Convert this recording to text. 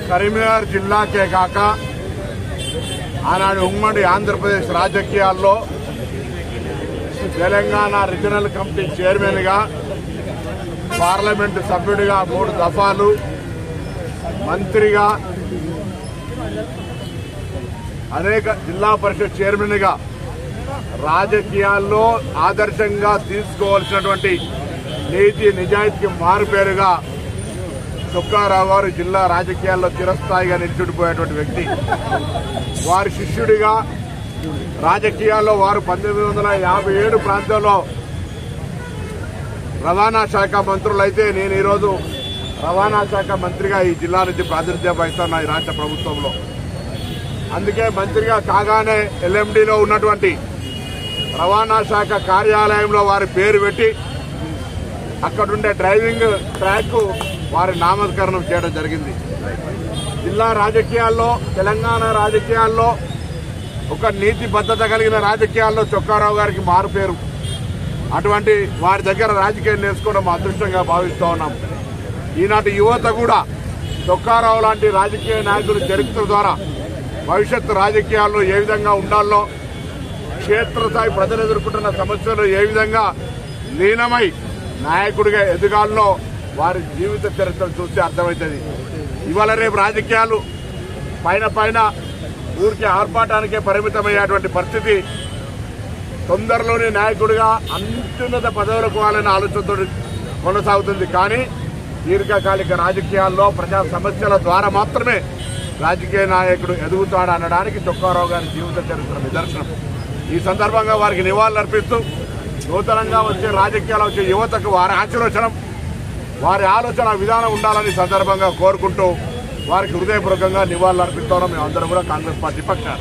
కరీంనగర్ జిల్లాకే కాక ఆనాడు ఉమ్మడి ఆంధ్రప్రదేశ్ రాజకీయాల్లో తెలంగాణ రీజనల్ కమిటీ చైర్మన్ గా, పార్లమెంటు సభ్యుడిగా 3 దఫాలు, మంత్రిగా, అనేక జిల్లా పరిషత్ చైర్మన్ గా రాజకీయాల్లో ఆదర్శంగా తీసుకోవాల్సినటువంటి నీతి నిజాయితీకి మారుపేరుగా చుక్కారావు గారు జిల్లా రాజకీయాల్లో చిరస్థాయిగా నిలిచిపోయేటువంటి వ్యక్తి. వారి శిష్యుడిగా రాజకీయాల్లో వారు 1957 ప్రాంతంలో రవాణా శాఖ మంత్రులైతే నేను ఈరోజు రవాణా శాఖ మంత్రిగా ఈ జిల్లా నుంచి ప్రాతినిధ్యం వహిస్తున్నా ఈ రాష్ట్ర ప్రభుత్వంలో. అందుకే మంత్రిగా కాగానే ఎల్ఎండిలో ఉన్నటువంటి రవాణా శాఖ కార్యాలయంలో వారి పేరు పెట్టి అక్కడుండే డ్రైవింగ్ ట్రాక్ వారి నామకరణం చేయడం జరిగింది. జిల్లా రాజకీయాల్లో, తెలంగాణ రాజకీయాల్లో ఒక నీతి బద్ధత కలిగిన రాజకీయాల్లో చుక్కారావు గారికి మారుపేరు. అటువంటి వారి దగ్గర రాజకీయం నేర్చుకోవడం అదృష్టంగా భావిస్తూ ఉన్నాం. ఈనాటి యువత కూడా చుక్కారావు లాంటి రాజకీయ నాయకుల చరిత్ర ద్వారా భవిష్యత్తు రాజకీయాల్లో ఏ విధంగా ఉండాలో, క్షేత్రస్థాయి ప్రజలు ఎదుర్కొంటున్న సమస్యలు ఏ విధంగా లీనమై నాయకుడిగా ఎదగాల్లో వారి జీవిత చరిత్రను చూస్తే అర్థమవుతుంది. ఇవాళ రేపు రాజకీయాలు పైన ఊరికి ఆర్పాటానికే పరిమితమయ్యేటువంటి పరిస్థితి. తొందరలోనే నాయకుడిగా అత్యున్నత పదవులకు వాళ్ళని ఆలోచనతో కొనసాగుతుంది. కానీ దీర్ఘకాలిక రాజకీయాల్లో ప్రజా సమస్యల ద్వారా మాత్రమే రాజకీయ నాయకుడు ఎదుగుతాడు అనడానికి చుక్కారావు గారి జీవిత చరిత్ర నిదర్శనం. ఈ సందర్భంగా వారికి నివాళులర్పిస్తూ నూతనంగా వచ్చే రాజకీయాలు వచ్చే యువతకు వారి వారి ఆలోచన విధానం ఉండాలని సందర్భంగా కోరుకుంటూ వారికి హృదయపూర్వకంగా నివాళులర్పిస్తున్నాం. మేమందరం కూడా కాంగ్రెస్ పార్టీ పక్షాన.